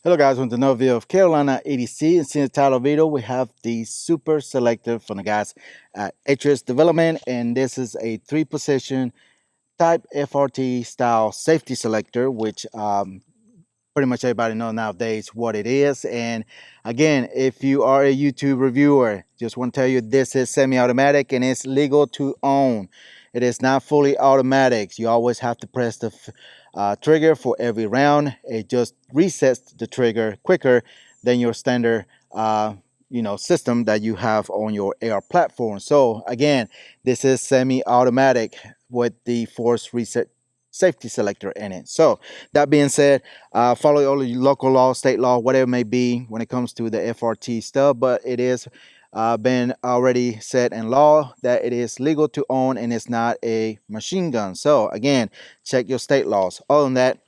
Hello guys, welcome to another video of Carolina ADC. And seeing the title of the video, we have the Super Selector from the guys at Atrius Development. And this is a 3-position type FRT style safety selector, which pretty much everybody knows nowadays what it is. And again, if you are a YouTube reviewer, just want to tell you this is semi-automatic and it's legal to own. It is not fully automatic. You always have to press the trigger for every round. It just resets the trigger quicker than your standard system that you have on your AR platform. So again, this is semi-automatic with the force reset safety selector in it. So that being said, follow all the local law, state law, whatever it may be when it comes to the FRT stuff, but it is been already set in law that it is legal to own and it's not a machine gun. So again, check your state laws. Other than that,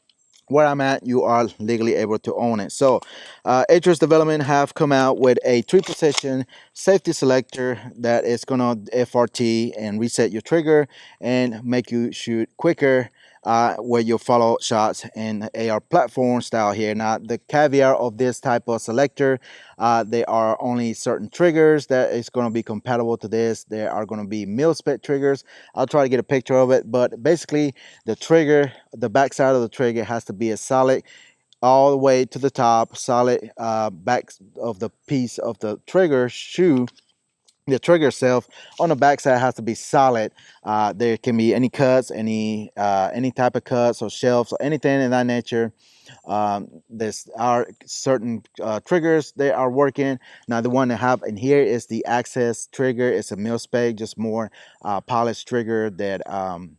where I'm at, you are legally able to own it. So Atrius Development have come out with a 3-position safety selector that is gonna FRT and reset your trigger and make you shoot quicker where you follow shots in AR platform style here. Now the caveat of this type of selector, there are only certain triggers that is going to be compatible to this. There are going to be mil-spec triggers. I'll try to get a picture of it, but basically the trigger, the backside of the trigger has to be a solid all the way to the top, solid back of the piece of the trigger shoe. The trigger itself on the backside has to be solid. There can be any cuts, any type of cuts or shelves or anything in that nature. There's are certain triggers they are working. Now the one I have in here is the access trigger. It's a mil spec, just more polished trigger that I'm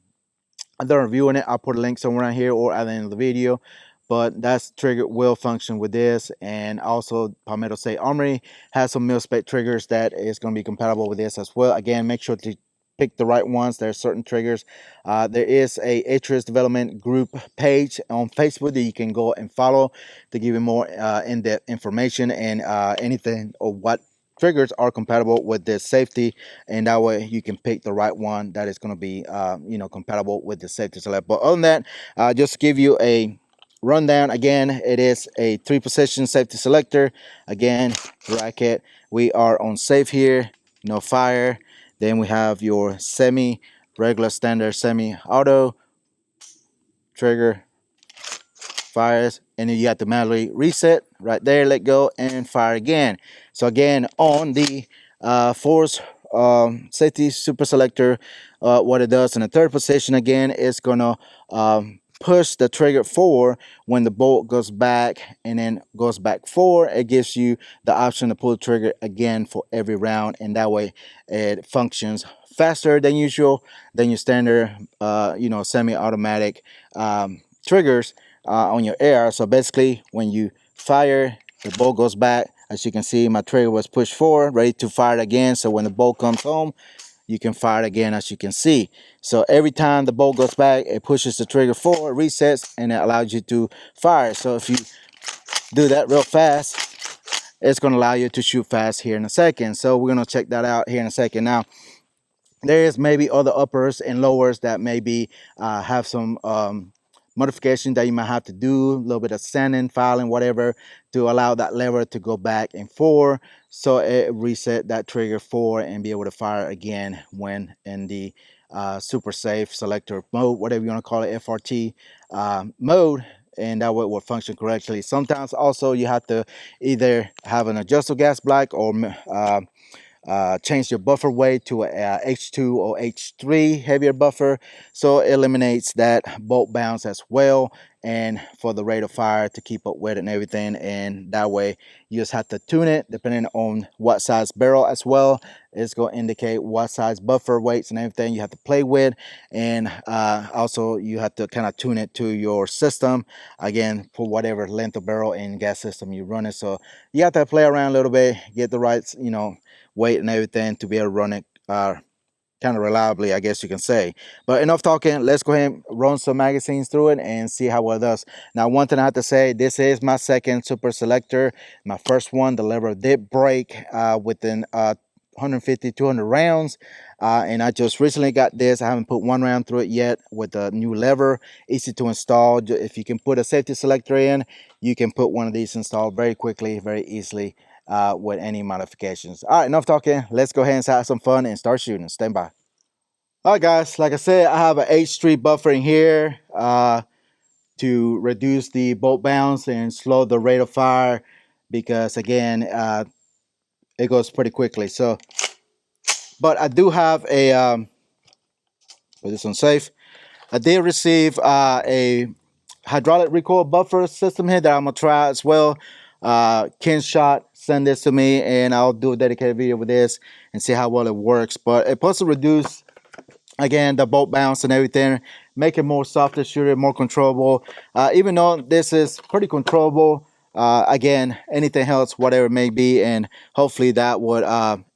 reviewing it. I'll put a link somewhere around here or at the end of the video. But that's trigger will function with this, and also Palmetto State Armory has some mil-spec triggers that is going to be compatible with this as well. Again, make sure to pick the right ones. There are certain triggers. There is a Atrius Development group page on Facebook that you can go and follow to give you more in-depth information and anything or what triggers are compatible with this safety, and that way you can pick the right one that is going to be compatible with the safety select. But other than that, just to give you a rundown again, it is a 3-position safety selector. Again, bracket, we are on safe here, no fire. Then we have your semi regular standard semi auto trigger, fires, and then you have to manually reset right there, let go and fire again. So again, on the force safety super selector, what it does in the 3rd position again is gonna push the trigger forward when the bolt goes back and then goes back forward. It gives you the option to pull the trigger again for every round, and that way it functions faster than usual than your standard semi-automatic triggers on your AR. So basically when you fire, the bolt goes back. As you can see, my trigger was pushed forward, ready to fire it again. So when the bolt comes home, you can fire it again, as you can see. So every time the bolt goes back, it pushes the trigger forward, resets, and it allows you to fire. So if you do that real fast, it's going to allow you to shoot fast here in a second. So we're going to check that out here in a second. Now, there is maybe other uppers and lowers that maybe have some modification that you might have to do, a little bit of sanding, filing, whatever, to allow that lever to go back and forward, so it reset that trigger forward and be able to fire again when in the super safe selector mode, whatever you want to call it, FRT mode, and that way it will function correctly. Sometimes also you have to either have an adjustable gas block or change your buffer weight to a H2 or H3 heavier buffer, so it eliminates that bolt bounce as well, and for the rate of fire to keep up with it and everything. And that way you just have to tune it depending on what size barrel as well. It's going to indicate what size buffer weights and everything you have to play with, and also you have to kind of tune it to your system again for whatever length of barrel and gas system you run it. So you have to play around a little bit, get the right weight and everything to be able to run it kind of reliably, I guess you can say. But enough talking, let's go ahead and run some magazines through it and see how well it does. Now, one thing I have to say, this is my second super selector. My first one, the lever did break within 150, 200 rounds. And I just recently got this. I haven't put one round through it yet with the new lever. Easy to install. If you can put a safety selector in, you can put one of these installed very quickly, very easily with any modifications. All right, enough talking. Let's go ahead and have some fun and start shooting. Stand by. All right, guys, like I said, I have an H3 buffer in here to reduce the bolt bounce and slow the rate of fire because, again, it goes pretty quickly. So, but I do have a, put this on safe. I did receive a hydraulic recoil buffer system here that I'm gonna try as well. Ken Shot sent this to me, and I'll do a dedicated video with this and see how well it works. But it's supposed to reduce, again, the bolt bounce and everything, make it more softer shooter, more controllable. Even though this is pretty controllable, again, anything else, whatever it may be, and hopefully that would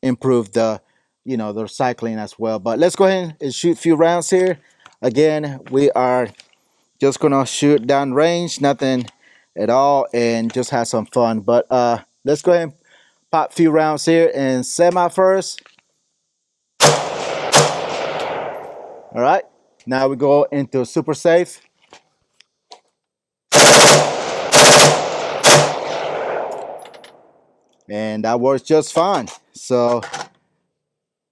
improve the, the recycling as well. But let's go ahead and shoot a few rounds here. Again, we are just gonna shoot down range, nothing at all, and just have some fun. But let's go ahead and pop a few rounds here in semi first. All right, now we go into super safe. And that works just fine. So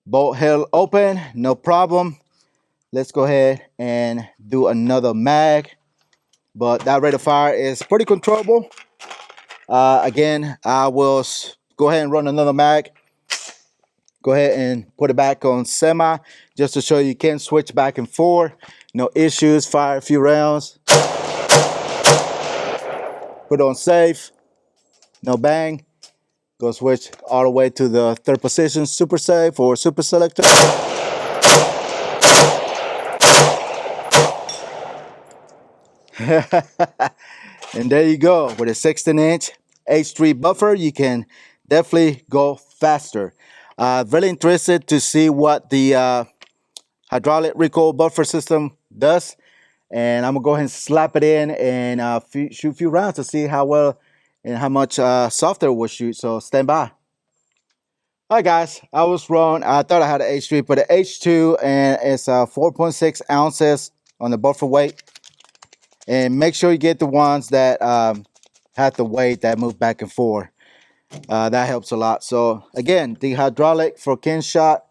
bolt held open, no problem. Let's go ahead and do another mag. But that rate of fire is pretty controllable. Again, I will go ahead and run another mag. Go ahead and put it back on semi just to show you can switch back and forth. No issues, fire a few rounds. Put on safe, no bang. Go switch all the way to the third position, super safe or super selector. And there you go. With a 16-inch H3 buffer, you can definitely go faster. Really interested to see what the hydraulic recoil buffer system does. And I'm gonna go ahead and slap it in and shoot a few rounds to see how well and how much softer it will shoot. So stand by. All right, guys, I was wrong. I thought I had an H3, but an H2, and it's 4.6 ounces on the buffer weight. And make sure you get the ones that have the weight that move back and forth. That helps a lot. So again, the hydraulic for Ken Shot,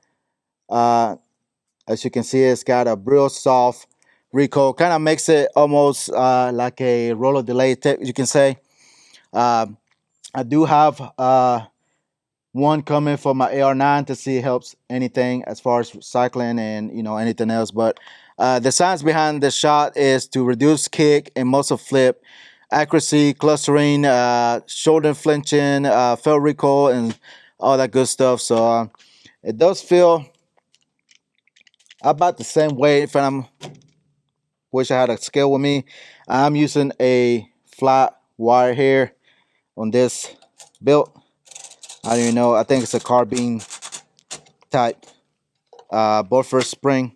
as you can see, it's got a real soft recoil. Kind of makes it almost like a roller delay tip, you can say. I do have one coming for my AR9 to see it helps anything as far as recycling and anything else. But the science behind the shot is to reduce kick and muzzle flip, accuracy, clustering, shoulder flinching, fail recoil, and all that good stuff. So it does feel about the same way. If I'm wish I had a scale with me. I'm using a flat wire here on this belt. I don't even know. I think it's a carbine type buffer spring.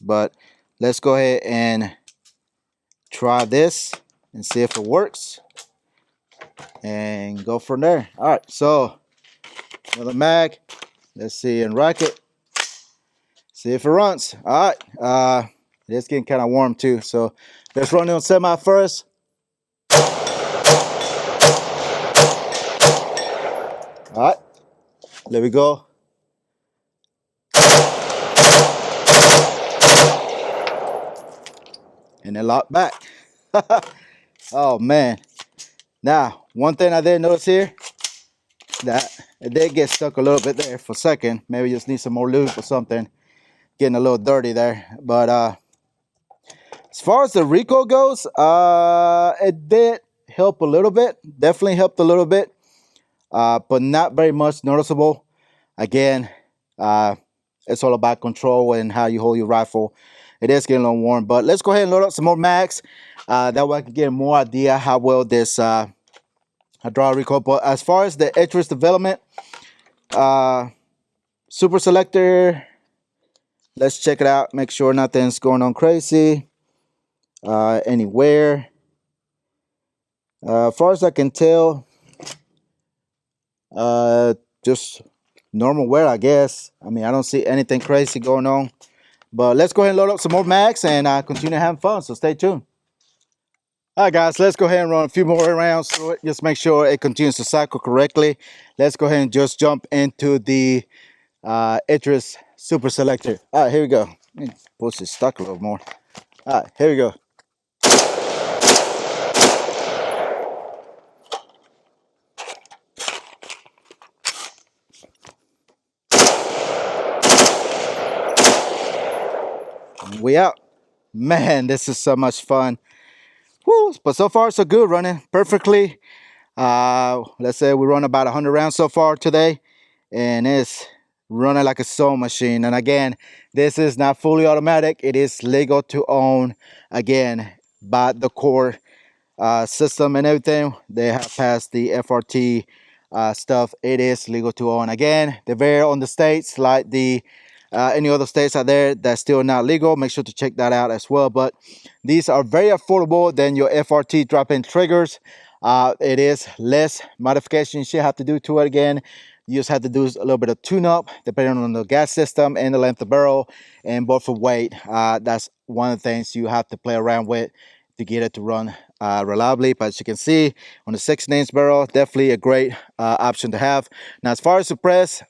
But let's go ahead and try this and see if it works and go from there. All right, so another mag. Let's see and rack it. See if it runs. All right, it's getting kind of warm too. So let's run it on semi first. All right, there we go. And then lock back. Oh man. Now, one thing I did notice here, that it did get stuck a little bit there for a second. Maybe just need some more lube or something. Getting a little dirty there. But as far as the recoil goes, it did help a little bit. Definitely helped a little bit. But not very much noticeable. Again, it's all about control and how you hold your rifle. It is getting a little warm, but let's go ahead and load up some more mags. That way I can get more idea how well this hydraulic recoil. But as far as the Atrius development, super selector, let's check it out. Make sure nothing's going on crazy anywhere. As far as I can tell, Uh, just normal wear, I guess. I mean, I don't see anything crazy going on. But let's go ahead and load up some more mags and continue having fun. So stay tuned. All right, guys, let's go ahead and run a few more rounds through it. Just make sure it continues to cycle correctly. Let's go ahead and just jump into the Atrius Super Selector. All right, here we go. Push it stuck a little more. All right, here we go. We out. Man, this is so much fun. Woo, but so far so good, running perfectly. Let's say we run about 100 rounds so far today, and it's running like a sewing machine. And again, this is not fully automatic. It is legal to own. Again, by the core system and everything, they have passed the FRT stuff. It is legal to own. Again, they vary on the states, like the any other states out there that's still not legal. Make sure to check that out as well. But these are very affordable than your FRT drop-in triggers. It is less modifications you have to do to it. Again, you just have to do a little bit of tune-up depending on the gas system and the length of barrel and both for weight. That's one of the things you have to play around with to get it to run reliably. But as you can see on the 6-inch barrel, definitely a great option to have. Now, as far as suppress,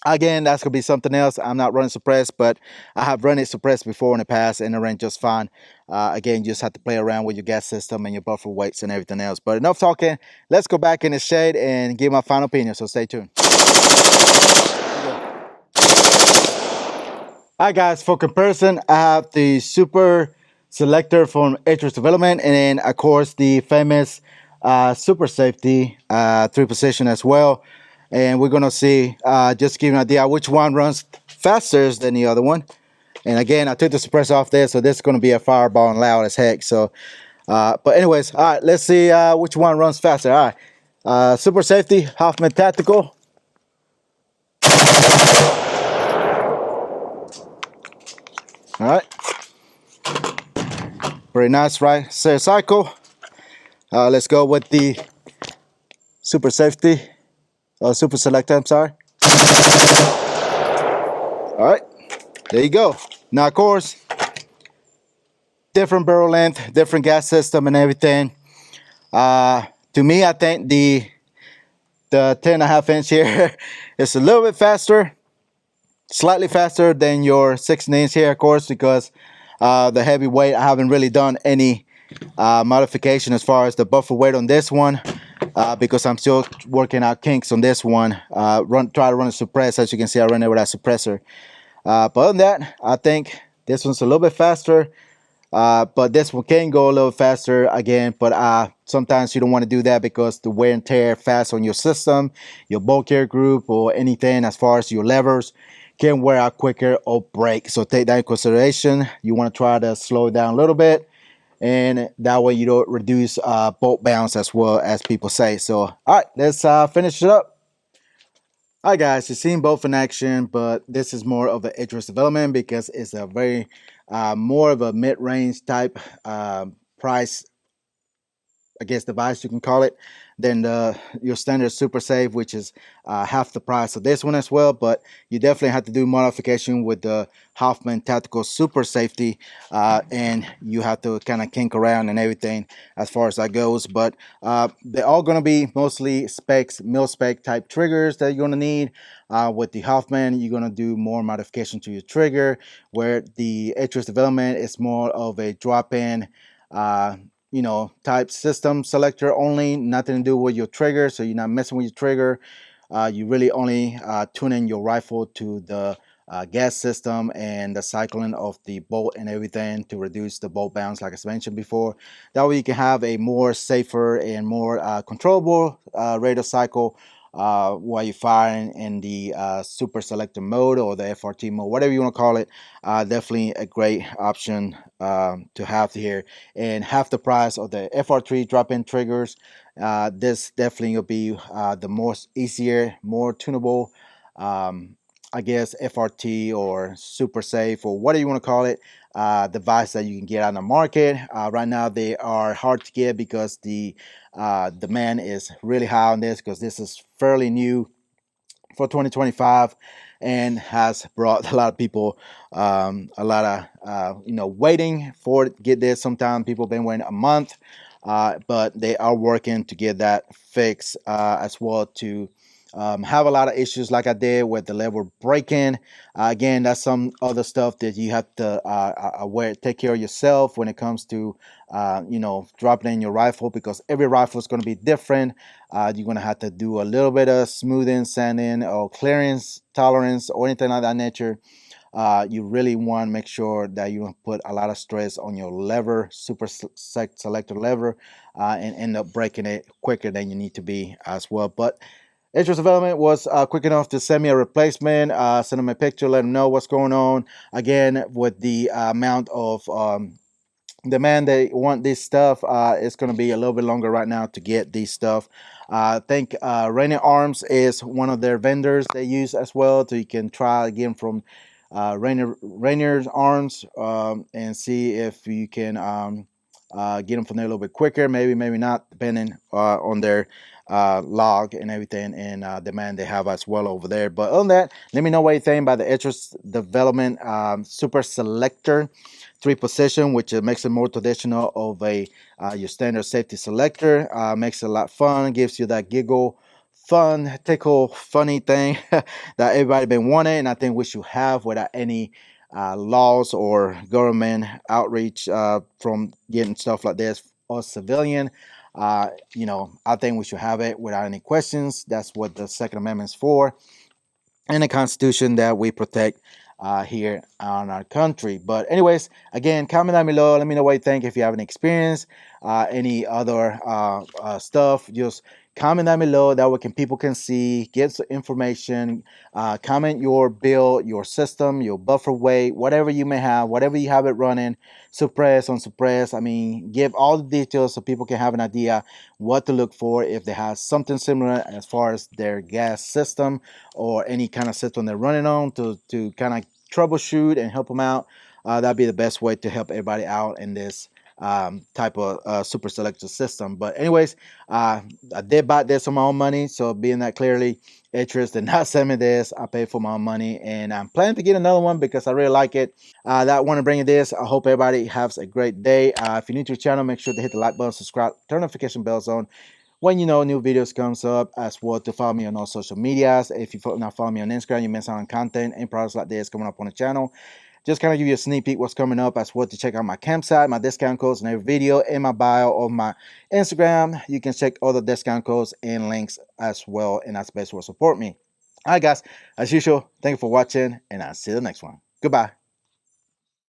again, that's gonna be something else. I'm not running suppress, but I have run it suppressed before in the past and it ran just fine. Again, you just have to play around with your gas system and your buffer weights and everything else. But enough talking. Let's go back in the shade and give my final opinion. So stay tuned. All right, guys, for comparison, I have the Super Selector from Atrius Development, and then, of course, the famous Super Safety 3-position as well. And we're going to see, just to give you an idea, which one runs faster than the other one. And again, I took the suppressor off there, so this is going to be a fireball and loud as heck. So, but anyways, all right, let's see which one runs faster. All right, Super Safety, Hoffman Tactical. All right. Very nice, right? Cycle. Let's go with the Super Safety, Super Selector, I'm sorry. All right, there you go. Now, of course, different barrel length, different gas system and everything. To me, I think the 10.5-inch here is a little bit faster, slightly faster than your 6-inch here, of course, because the heavy weight, I haven't really done any modification as far as the buffer weight on this one, because I'm still working out kinks on this one. Try to run a suppress. As you can see, I run it with that suppressor. But other than that, I think this one's a little bit faster. But this one can go a little faster again, but sometimes you don't want to do that because the wear and tear fast on your system, your bolt carrier group, or anything as far as your levers can wear out quicker or break. So take that in consideration. You want to try to slow it down a little bit, and that way you don't reduce bolt bounce as well, as people say. So all right, let's finish it up. All right, guys, you've seen both in action, but this is more of an Atrius development because it's a very more of a mid-range type price, I guess, device you can call it, than your standard Super Safe, which is half the price of this one as well. But you definitely have to do modification with the Hoffman Tactical Super Safety, and you have to kind of kink around and everything as far as that goes. But they're all going to be mostly specs, mil spec type triggers that you're going to need. With the Hoffman, you're going to do more modification to your trigger, where the Atrius development is more of a drop-in type system selector only, nothing to do with your trigger, so you're not messing with your trigger. You really only tune in your rifle to the gas system and the cycling of the bolt and everything to reduce the bolt bounce, like I mentioned before. That way you can have a more safer and more controllable rate of cycle while you're firing in the super selector mode or the FRT mode, whatever you want to call it. Definitely a great option to have here, and half the price of the FR3 drop-in triggers. This definitely will be the most easier, more tunable, I guess, FRT or super safe or whatever you want to call it. device that you can get on the market. Right now, they are hard to get because the demand is really high on this, because this is fairly new for 2025 and has brought a lot of people a lot of waiting for it to get this. Sometimes people have been waiting a month, but they are working to get that fixed as well, to have a lot of issues like I did with the lever breaking. Again, that's some other stuff that you have to take care of yourself when it comes to dropping in your rifle, because every rifle is going to be different. You're going to have to do a little bit of smoothing, sanding, or clearance tolerance, or anything like that nature. You really want to make sure that you don't put a lot of stress on your lever, selector lever, and end up breaking it quicker than you need to be as well. But Atrius Development was quick enough to send me a replacement, send them a picture, let them know what's going on. Again, with the amount of demand they want this stuff, it's going to be a little bit longer right now to get these stuff. I think Rainier Arms is one of their vendors they use as well, so you can try again from Rainier's Arms, and see if you can get them from there a little bit quicker. Maybe not, depending on their log and everything, and demand they have as well over there. But on that, let me know what you think about the Atrius Development Super Selector 3-position, which makes it more traditional of a your standard safety selector. Makes it a lot fun, gives you that giggle, fun, tickle, funny thing that everybody been wanting, and I think we should have without any laws or government outreach from getting stuff like this or civilian. I think we should have it without any questions. That's what the Second Amendment is for, and the Constitution that we protect here on our country. But anyways, again, comment down below. Let me know what you think. If you have any experience, any other stuff, just comment down below. That way people can see, get some information. Comment your build, your system, your buffer weight, whatever you may have, whatever you have it running, suppress, unsuppress. I mean, give all the details so people can have an idea what to look for if they have something similar as far as their gas system or any kind of system they're running on, to kind of troubleshoot and help them out. That'd be the best way to help everybody out in this type of super selector system. But anyways, I did buy this on my own money, so being that clearly Atrius did not send me this, I paid for my own money, and I'm planning to get another one because I really like it. That want to bring you this. I hope everybody has a great day. If you're new to the channel, make sure to hit the like button, subscribe, turn notification bells on when you know new videos comes up, as well to follow me on all social medias. If you not follow me on Instagram, you miss out on content and products like this coming up on the channel. Just kind of give you a sneak peek what's coming up, as well to check out my campsite, my discount codes in every video, in my bio of my Instagram. You can check all the discount codes and links as well, and that's the best way to support me. All right, guys, as usual, thank you for watching, and I'll see you in the next one. Goodbye.